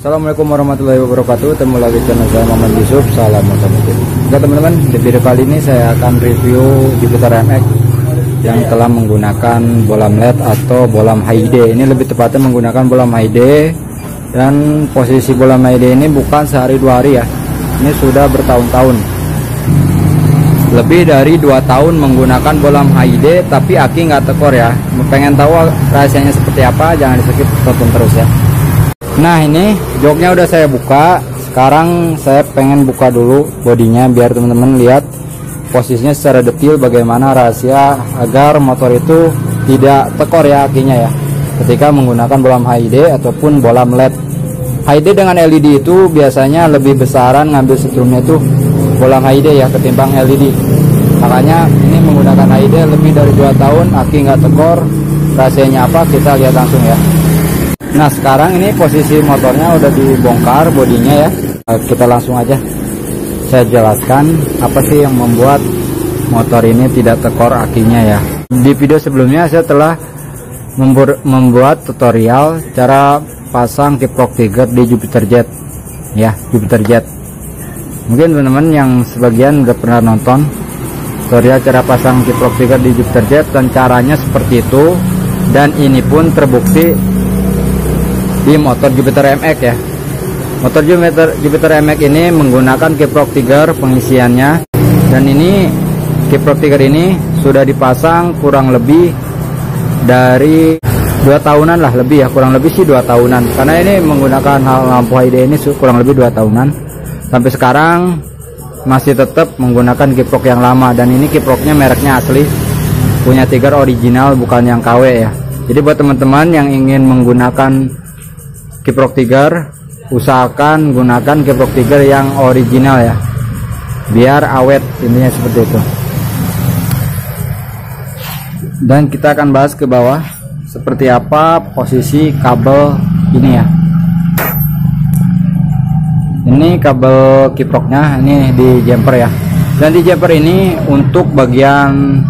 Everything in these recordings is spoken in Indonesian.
Assalamualaikum warahmatullahi wabarakatuh. Ketemu lagi channel saya Muhammad Yusuf. Salam otomotif. Oke teman-teman, di video kali ini saya akan review Jupiter MX yang telah menggunakan bolam LED atau bolam HID. Ini lebih tepatnya menggunakan bolam HID, dan posisi bolam HID ini bukan sehari dua hari ya. Ini sudah bertahun-tahun, lebih dari 2 tahun menggunakan bolam HID, tapi aki nggak tekor ya. Pengen tahu rahasianya seperti apa? Jangan di skip, tonton terus ya. Nah, ini joknya udah saya buka. Sekarang saya pengen buka dulu bodinya biar teman-teman lihat posisinya secara detail bagaimana rahasia agar motor itu tidak tekor ya akinya ya, ketika menggunakan bolam HID ataupun bolam LED. HID dengan LED itu biasanya lebih besaran ngambil setrumnya tuh bolam HID ya ketimbang LED. Makanya ini menggunakan HID lebih dari 2 tahun aki nggak tekor. Rahasianya apa? Kita lihat langsung ya. Nah, sekarang ini posisi motornya udah dibongkar bodinya ya. Kita langsung aja saya jelaskan apa sih yang membuat motor ini tidak tekor akinya ya. Di video sebelumnya saya telah membuat tutorial cara pasang kiprok trigger di Jupiter Jet ya, Jupiter Jet. Mungkin teman-teman yang sebagian udah pernah nonton tutorial cara pasang kiprok trigger di Jupiter Jet dan caranya seperti itu, dan ini pun terbukti di motor Jupiter MX ya. Motor Jupiter MX ini menggunakan kiprok trigger pengisiannya, dan ini kiprok trigger ini sudah dipasang kurang lebih dari 2 tahunan lah, lebih ya, kurang lebih sih 2 tahunan, karena ini menggunakan lampu HID ini kurang lebih 2 tahunan. Sampai sekarang masih tetap menggunakan kiprok yang lama, dan ini kiproknya mereknya asli, punya trigger original bukan yang KW ya. Jadi buat teman-teman yang ingin menggunakan kiprok trigger, usahakan gunakan kiprok trigger yang original ya, biar awet, intinya seperti itu. Dan kita akan bahas ke bawah seperti apa posisi kabel ini ya. Ini kabel kiproknya ini di jumper ya, dan di jumper ini untuk bagian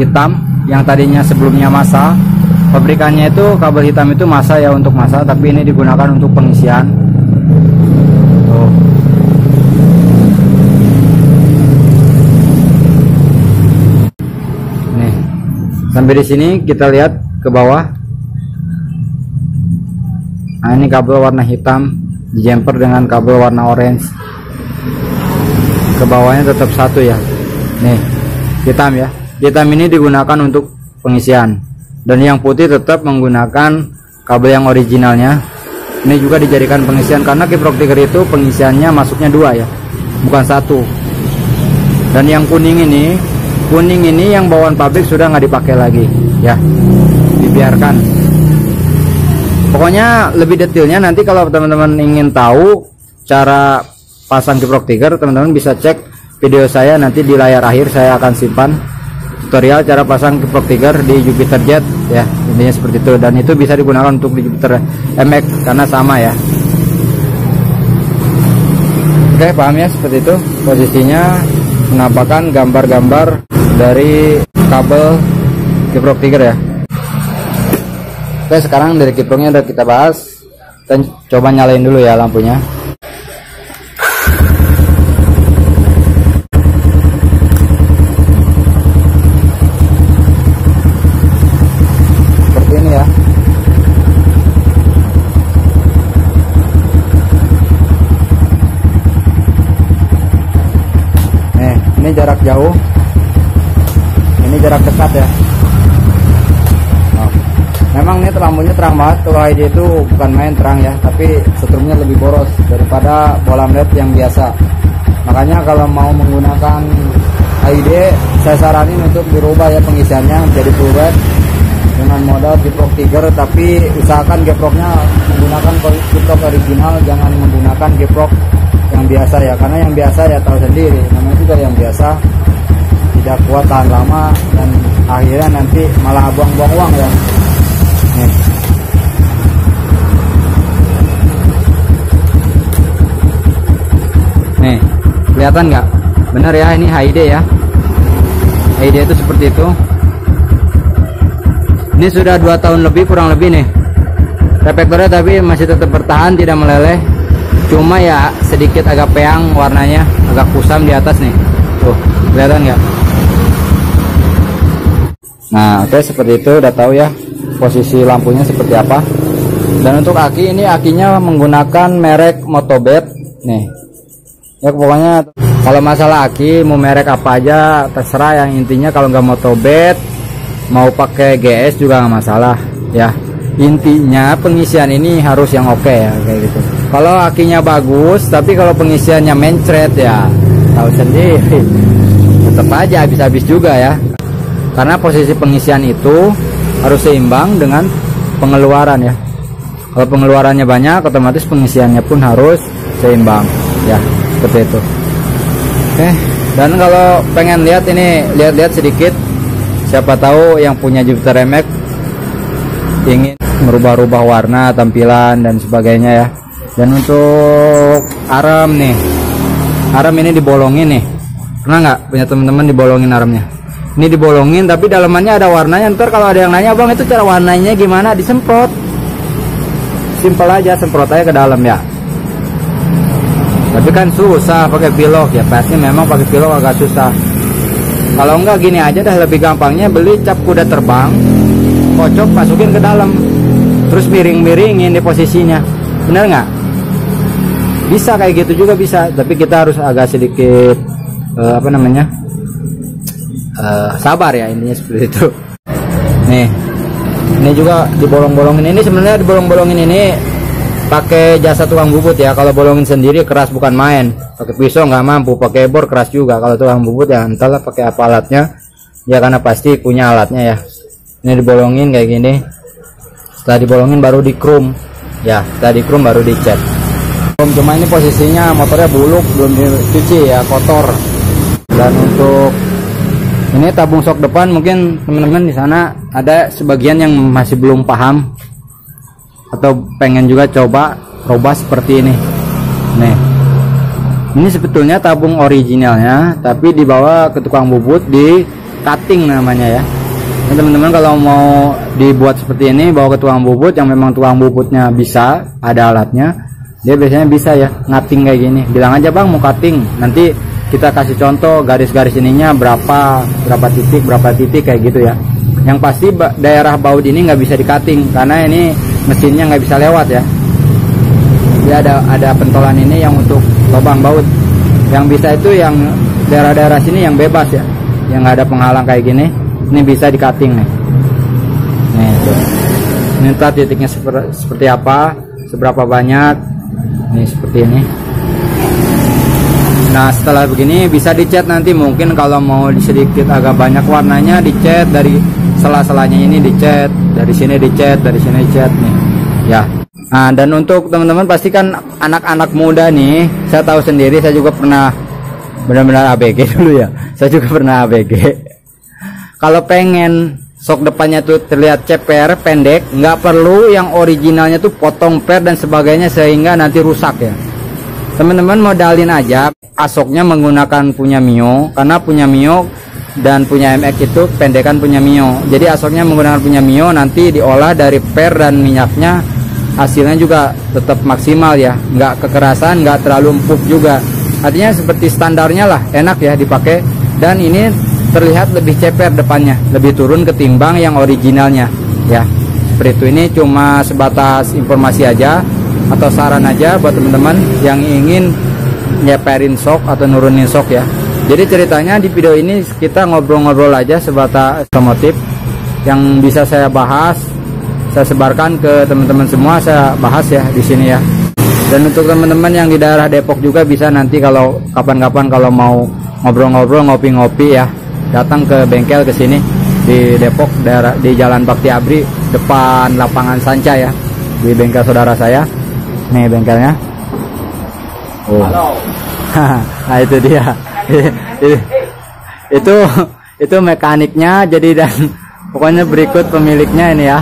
hitam yang tadinya sebelumnya massa, pabrikannya itu kabel hitam itu massa ya, untuk massa, tapi ini digunakan untuk pengisian. Tuh. Nih, sampai di sini kita lihat ke bawah. Nah, ini kabel warna hitam di jumper dengan kabel warna orange. Ke bawahnya tetap satu ya. Nih, hitam ya. Hitam ini digunakan untuk pengisian, dan yang putih tetap menggunakan kabel yang originalnya. Ini juga dijadikan pengisian, karena kiprok trigger itu pengisiannya masuknya 2 ya, bukan 1. Dan yang kuning ini yang bawaan pabrik sudah nggak dipakai lagi ya, dibiarkan. Pokoknya lebih detailnya nanti kalau teman-teman ingin tahu cara pasang kiprok trigger, teman-teman bisa cek video saya nanti di layar akhir. Saya akan simpan tutorial cara pasang kiprok trigger di Jupiter Jet ya, intinya seperti itu, dan itu bisa digunakan untuk di Jupiter MX karena sama ya. Oke, paham ya, seperti itu posisinya, menampakkan gambar-gambar dari kabel kiprok trigger ya. Oke, sekarang dari kiproknya udah kita bahas, dan coba nyalain dulu ya lampunya. Ini jarak jauh, ini jarak dekat ya. Memang ini lampunya terang banget. Kalau HID itu bukan main terang ya, tapi setrumnya lebih boros daripada bolam LED yang biasa. Makanya kalau mau menggunakan HID, saya saranin untuk dirubah ya pengisiannya menjadi full LED dengan modal kiprok trigger, tapi usahakan kiproknya menggunakan kiprok original, jangan menggunakan kiprok yang biasa ya, karena yang biasa ya tahu sendiri, namanya juga yang biasa tidak kuat tahan lama, dan akhirnya nanti malah buang-buang uang ya. Nih, kelihatan nggak? Bener ya, ini HID ya. HID itu seperti itu. Ini sudah 2 tahun lebih, kurang lebih nih. reflektornya tapi masih tetap bertahan, tidak meleleh. Cuma ya sedikit agak peang warnanya, agak kusam di atas nih. Tuh, kelihatan nggak? Nah, oke, seperti itu udah tahu ya posisi lampunya seperti apa. Dan untuk aki, ini akinya menggunakan merek Motobet nih. Ya pokoknya kalau masalah aki mau merek apa aja terserah, yang intinya kalau nggak Motobet mau pakai GS juga nggak masalah ya. Intinya pengisian ini harus yang oke ya, kayak gitu. Kalau akinya bagus tapi kalau pengisiannya mencret ya tahu sendiri, tetap aja habis-habis juga ya. Karena posisi pengisian itu harus seimbang dengan pengeluaran ya. Kalau pengeluarannya banyak, otomatis pengisiannya pun harus seimbang ya, seperti itu. Oke, dan kalau pengen lihat ini, lihat-lihat sedikit, siapa tahu yang punya Jupiter MX ingin merubah-rubah warna, tampilan dan sebagainya ya. Dan untuk arem nih, arem ini dibolongin nih, pernah nggak punya teman-teman dibolongin aremnya? Ini dibolongin tapi dalamannya ada warnanya. Ntar kalau ada yang nanya, bang itu cara warnanya gimana? Disemprot, simpel aja, semprot aja ke dalam ya. Tapi kan susah pakai pilok ya, pasti memang pakai pilok agak susah. Kalau enggak gini aja dah, lebih gampangnya beli cap kuda terbang, kocok masukin ke dalam, terus miring-miringin di posisinya, bener nggak? Bisa kayak gitu juga bisa, tapi kita harus agak sedikit sabar ya, intinya seperti itu. Nih, ini juga dibolong-bolongin. Ini sebenarnya dibolong-bolongin ini pakai jasa tukang bubut ya. Kalau bolongin sendiri keras bukan main, pakai pisau nggak mampu, pakai bor keras juga. Kalau tukang bubut ya entahlah pakai apa alatnya ya, karena pasti punya alatnya ya. Ini dibolongin kayak gini, setelah dibolongin baru dikrum ya, setelah dikrum baru dicat. Cuma ini posisinya motornya buluk, belum dicuci ya, kotor. Dan untuk ini tabung sok depan, mungkin teman-teman di sana ada sebagian yang masih belum paham atau pengen juga coba robah seperti ini. Nih, ini sebetulnya tabung originalnya, tapi dibawa ke tukang bubut, di cutting namanya ya. Teman-teman kalau mau dibuat seperti ini, bawa ke tukang bubut yang memang tukang bubutnya bisa, ada alatnya, dia biasanya bisa ya ngating kayak gini. Bilang aja, bang mau cutting, nanti kita kasih contoh garis-garis ininya berapa titik kayak gitu ya. Yang pasti daerah baut ini nggak bisa di-cutting karena ini mesinnya nggak bisa lewat ya. Dia ada pentolan ini yang untuk lubang baut. Yang bisa itu yang daerah-daerah sini yang bebas ya, yang nggak ada penghalang kayak gini. Ini bisa di-cutting nih. Nih tuh. Ini entah titiknya seperti apa, seberapa banyak. Nih seperti ini. Nah setelah begini bisa dicat nanti, mungkin kalau mau sedikit agak banyak warnanya dicat, dari sela-selanya ini dicat, dari sini dicat, dari sini dicat nih ya. Nah dan untuk teman-teman pastikan anak-anak muda nih, saya tahu sendiri, saya juga pernah benar-benar ABG dulu ya, saya juga pernah ABG. Kalau pengen sok depannya tuh terlihat ceper, pendek, nggak perlu yang originalnya tuh potong per dan sebagainya sehingga nanti rusak ya. Teman-teman modalin aja asoknya menggunakan punya Mio, karena punya Mio dan punya MX itu pendekan punya Mio. Jadi asoknya menggunakan punya Mio, nanti diolah dari per dan minyaknya, hasilnya juga tetap maksimal ya, nggak kekerasan, nggak terlalu empuk juga. Artinya seperti standarnya lah, enak ya dipakai. Dan ini terlihat lebih ceper depannya, lebih turun ketimbang yang originalnya ya. Seperti itu. Ini cuma sebatas informasi aja atau saran aja buat teman-teman yang ingin nyeperin sok atau nurunin sok ya. Jadi ceritanya di video ini kita ngobrol-ngobrol aja sebatas otomotif yang bisa saya bahas, saya sebarkan ke teman-teman semua, saya bahas ya di sini ya. Dan untuk teman-teman yang di daerah Depok juga bisa nanti kalau kapan-kapan kalau mau ngobrol-ngobrol, ngopi-ngopi ya, datang ke bengkel ke sini di Depok, daerah di Jalan Bakti Abri depan lapangan Sanca ya, di bengkel saudara saya. Nih bengkelnya. Oh. Nah itu dia. itu mekaniknya, jadi dan pokoknya berikut pemiliknya ini ya.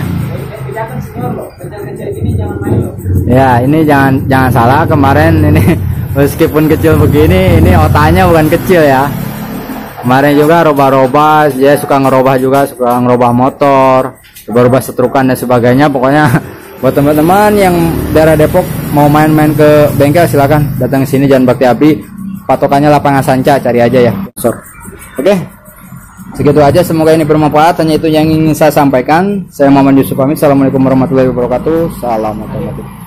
Ya ini jangan salah, kemarin ini meskipun kecil begini, ini otaknya bukan kecil ya. Kemarin juga robah-robah, dia suka ngerobah juga, suka ngerobah motor, rubah-rubah setrukan dan sebagainya. Pokoknya Buat teman-teman yang daerah Depok mau main-main ke bengkel, silakan datang ke sini Jalan Bakti Abdi. Patokannya lapangan Sanca, cari aja ya. Oke. Segitu aja, semoga ini bermanfaat. Hanya itu yang ingin saya sampaikan. Saya Muhammad Yusuf pamit. Assalamualaikum warahmatullahi wabarakatuh. Salam otomotif.